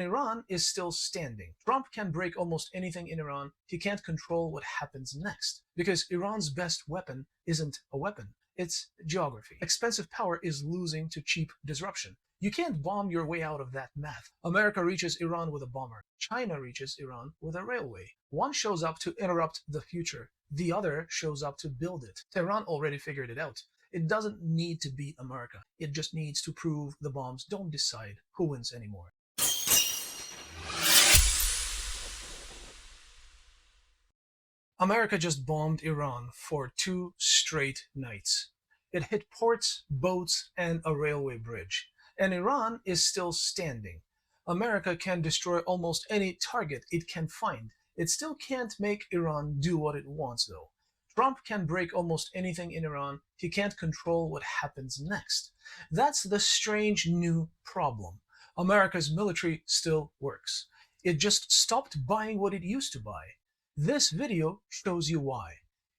Iran is still standing. Trump can break almost anything in Iran. He can't control what happens next because Iran's best weapon isn't a weapon. It's geography. Expensive power is losing to cheap disruption. You can't bomb your way out of that math. America reaches Iran with a bomber. China reaches Iran with a railway. One shows up to interrupt the future. The other shows up to build it. Tehran already figured it out. It doesn't need to beat America. It just needs to prove the bombs don't decide who wins anymore. America just bombed Iran for 2 straight nights. It hit ports, boats, and a railway bridge. And Iran is still standing. America can destroy almost any target it can find. It still can't make Iran do what it wants, though. Trump can break almost anything in Iran. He can't control what happens next. That's the strange new problem. America's military still works. It just stopped buying what it used to buy. This video shows you why.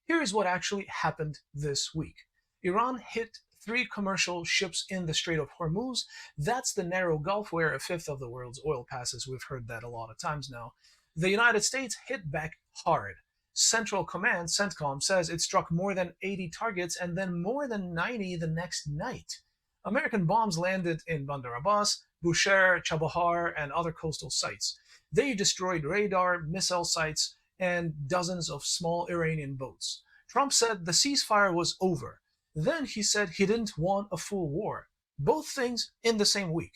Here's what actually happened this week. Iran hit 3 commercial ships in the Strait of Hormuz. That's the narrow gulf where a fifth of the world's oil passes. We've heard that a lot of times now. The United States hit back hard. Central Command, CENTCOM, says it struck more than 80 targets and then more than 90 the next night. American bombs landed in Bandar Abbas, Bushehr, Chabahar, and other coastal sites. They destroyed radar, missile sites, and dozens of small Iranian boats. Trump said the ceasefire was over. Then he said he didn't want a full war. Both things in the same week.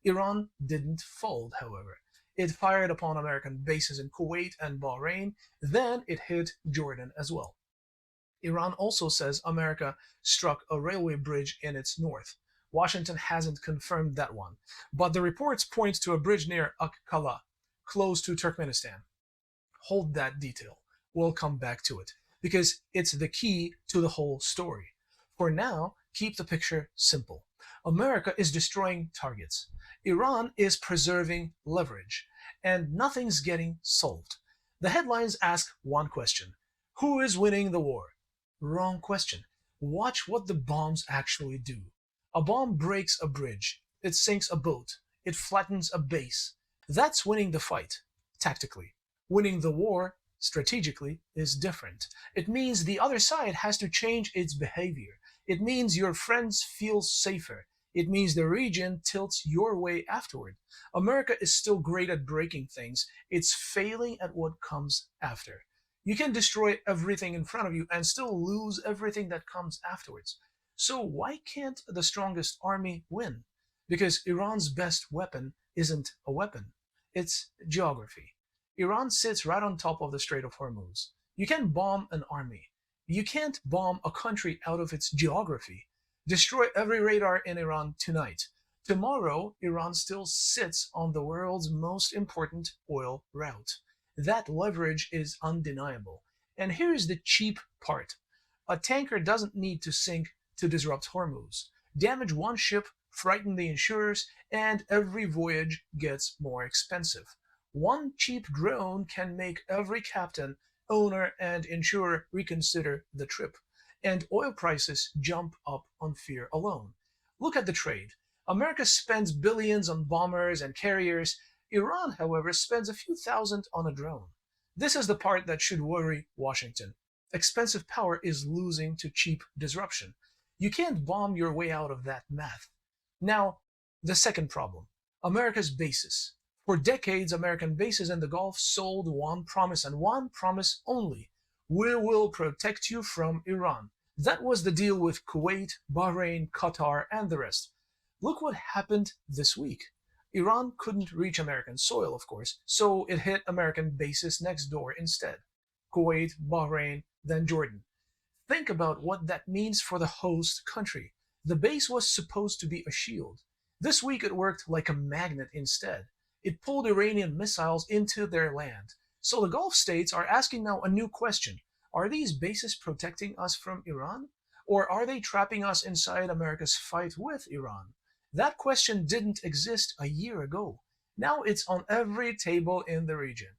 Iran didn't fold, however. It fired upon American bases in Kuwait and Bahrain. Then it hit Jordan as well. Iran also says America struck a railway bridge in its north. Washington hasn't confirmed that one, but the reports point to a bridge near Akkala, close to Turkmenistan. Hold that detail. We'll come back to it, because it's the key to the whole story. For now, keep the picture simple. America is destroying targets. Iran is preserving leverage. And nothing's getting solved. The headlines ask one question. Who is winning the war? Wrong question. Watch what the bombs actually do. A bomb breaks a bridge. It sinks a boat. It flattens a base. That's winning the fight, tactically. Winning the war, strategically, is different. It means the other side has to change its behavior. It means your friends feel safer. It means the region tilts your way afterward. America is still great at breaking things. It's failing at what comes after. You can destroy everything in front of you and still lose everything that comes afterwards. So why can't the strongest army win? Because Iran's best weapon isn't a weapon. It's geography. Iran sits right on top of the Strait of Hormuz. You can bomb an army. You can't bomb a country out of its geography. Destroy every radar in Iran tonight. Tomorrow, Iran still sits on the world's most important oil route. That leverage is undeniable. And here's the cheap part. A tanker doesn't need to sink to disrupt Hormuz. Damage one ship, frighten the insurers, and every voyage gets more expensive. One cheap drone can make every captain, owner, and insurer reconsider the trip. And oil prices jump up on fear alone. Look at the trade. America spends billions on bombers and carriers. Iran, however, spends a few thousand on a drone. This is the part that should worry Washington. Expensive power is losing to cheap disruption. You can't bomb your way out of that math. Now, the second problem. America's bases. For decades, American bases in the Gulf sold one promise and one promise only. We will protect you from Iran. That was the deal with Kuwait, Bahrain, Qatar, and the rest. Look what happened this week. Iran couldn't reach American soil, of course, so it hit American bases next door instead. Kuwait, Bahrain, then Jordan. Think about what that means for the host country. The base was supposed to be a shield. This week it worked like a magnet instead. It pulled Iranian missiles into their land. So the Gulf states are asking now a new question. Are these bases protecting us from Iran? Or are they trapping us inside America's fight with Iran? That question didn't exist a year ago. Now it's on every table in the region.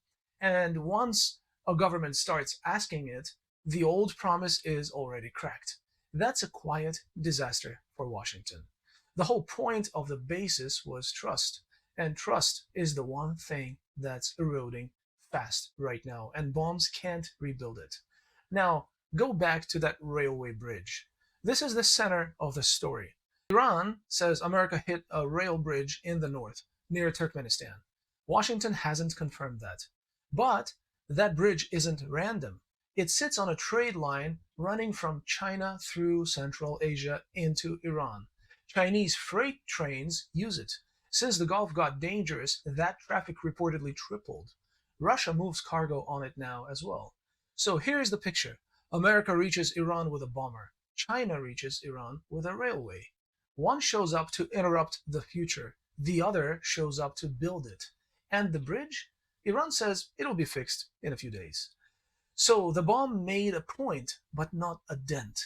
And once a government starts asking it, the old promise is already cracked. That's a quiet disaster for Washington. The whole point of the basis was trust. And trust is the one thing that's eroding fast right now, and bombs can't rebuild it. Now, go back to that railway bridge. This is the center of the story. Iran says America hit a rail bridge in the north, near Turkmenistan. Washington hasn't confirmed that. But that bridge isn't random. It sits on a trade line running from China through Central Asia into Iran. Chinese freight trains use it. Since the Gulf got dangerous, that traffic reportedly tripled. Russia moves cargo on it now as well. So here's the picture. America reaches Iran with a bomber. China reaches Iran with a railway. One shows up to interrupt the future. The other shows up to build it. And the bridge? Iran says it'll be fixed in a few days. So the bomb made a point, but not a dent.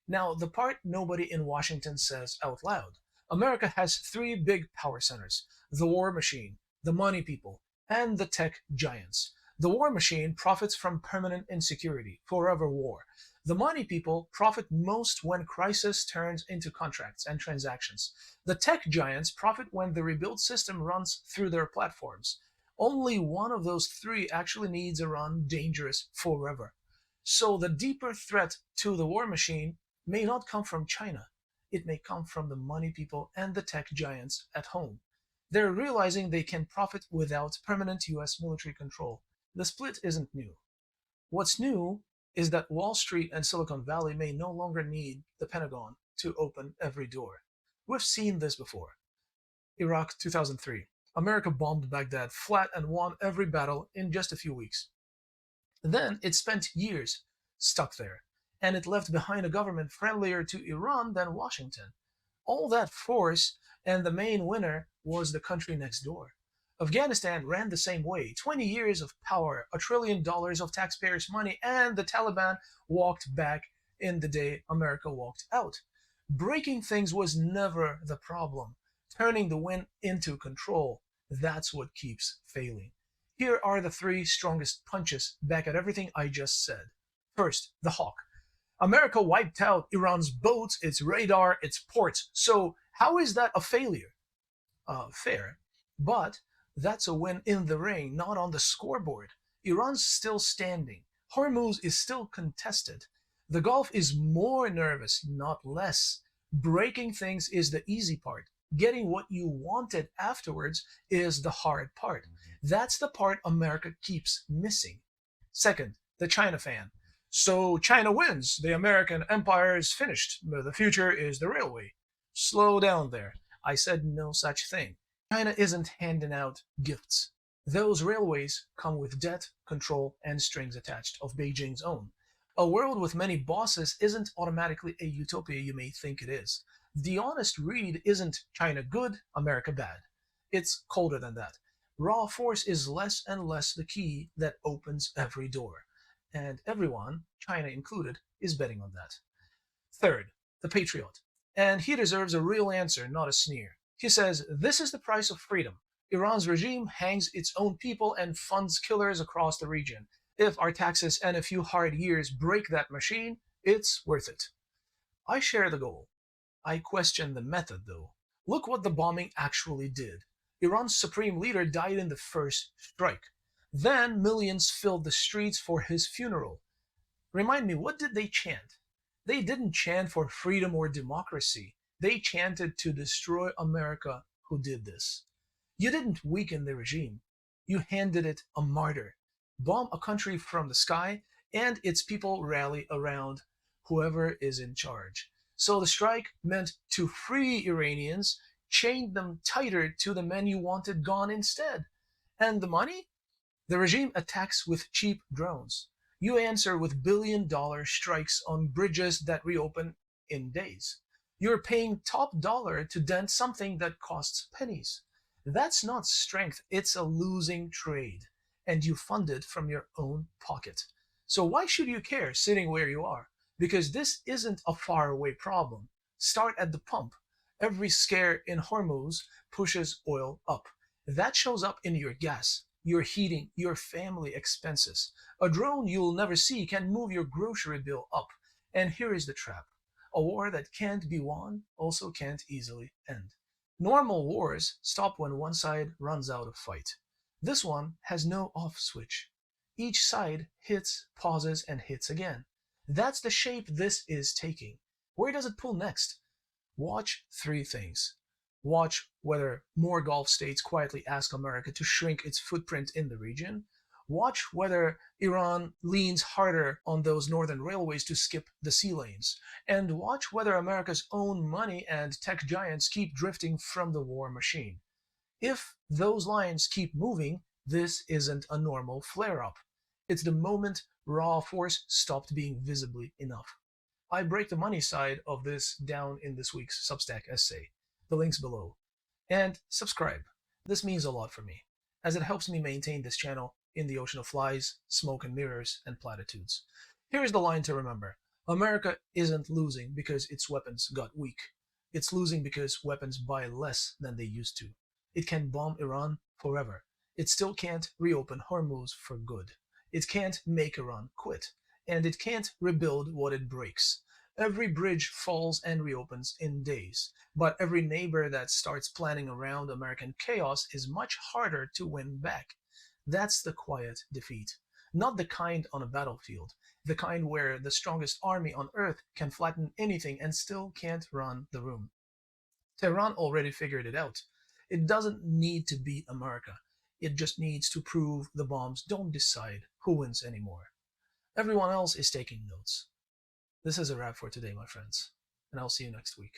Now, the part nobody in Washington says out loud. America has three big power centers: the war machine, the money people, and the tech giants. The war machine profits from permanent insecurity, forever war. The money people profit most when crisis turns into contracts and transactions. The tech giants profit when the rebuilt system runs through their platforms. Only one of those three actually needs Iran dangerous forever. So the deeper threat to the war machine may not come from China. It may come from the money people and the tech giants at home. They're realizing they can profit without permanent US military control. The split isn't new. What's new is that Wall Street and Silicon Valley may no longer need the Pentagon to open every door. We've seen this before. Iraq 2003. America bombed Baghdad flat and won every battle in just a few weeks. Then it spent years stuck there, and it left behind a government friendlier to Iran than Washington. All that force, and the main winner was the country next door. Afghanistan ran the same way: 20 years of power, $1 trillion of taxpayers' money, and the Taliban walked back in the day America walked out. Breaking things was never the problem. Turning the win into control, that's what keeps failing. Here are the three strongest punches back at everything I just said. First, the hawk. America wiped out Iran's boats, its radar, its ports. So how is that a failure? Fair. But that's a win in the ring, not on the scoreboard. Iran's still standing. Hormuz is still contested. The Gulf is more nervous, not less. Breaking things is the easy part. Getting what you wanted afterwards is the hard part. That's the part America keeps missing. Second, the China fan. So China wins. The American empire is finished. The future is the railway. Slow down there. I said no such thing. China isn't handing out gifts. Those railways come with debt, control, and strings attached of Beijing's own. A world with many bosses isn't automatically a utopia you may think it is. The honest read isn't China good, America bad. It's colder than that. Raw force is less and less the key that opens every door. And everyone, China included, is betting on that. Third, the patriot. And he deserves a real answer, not a sneer. He says, this is the price of freedom. Iran's regime hangs its own people and funds killers across the region. If our taxes and a few hard years break that machine, it's worth it. I share the goal. I question the method, though. Look what the bombing actually did. Iran's supreme leader died in the first strike. Then millions filled the streets for his funeral. Remind me, what did they chant? They didn't chant for freedom or democracy. They chanted to destroy America, who did this. You didn't weaken the regime. You handed it a martyr. Bomb a country from the sky, and its people rally around whoever is in charge. So the strike meant to free Iranians, chained them tighter to the men you wanted gone instead. And the money? The regime attacks with cheap drones. You answer with billion-dollar strikes on bridges that reopen in days. You're paying top dollar to dent something that costs pennies. That's not strength, it's a losing trade. And you fund it from your own pocket. So why should you care sitting where you are? Because this isn't a faraway problem. Start at the pump. Every scare in Hormuz pushes oil up. That shows up in your gas, your heating, your family expenses. A drone you'll never see can move your grocery bill up. And here is the trap. A war that can't be won also can't easily end. Normal wars stop when one side runs out of fight. This one has no off switch. Each side hits, pauses, and hits again. That's the shape this is taking. Where does it pull next? Watch three things. Watch whether more Gulf states quietly ask America to shrink its footprint in the region. Watch whether Iran leans harder on those northern railways to skip the sea lanes. And watch whether America's own money and tech giants keep drifting from the war machine. If those lines keep moving, this isn't a normal flare up. It's the moment raw force stopped being visibly enough. I break the money side of this down in this week's Substack essay. The link's below. And subscribe. This means a lot for me, as it helps me maintain this channel in the ocean of flies, smoke and mirrors, and platitudes. Here's the line to remember. America isn't losing because its weapons got weak. It's losing because weapons buy less than they used to. It can bomb Iran forever. It still can't reopen Hormuz for good. It can't make Iran quit. And it can't rebuild what it breaks. Every bridge falls and reopens in days, but every neighbor that starts planning around American chaos is much harder to win back. That's the quiet defeat. Not the kind on a battlefield, the kind where the strongest army on earth can flatten anything and still can't run the room. Tehran already figured it out. It doesn't need to beat America. It just needs to prove the bombs don't decide who wins anymore. Everyone else is taking notes. This is a wrap for today, my friends, and I'll see you next week.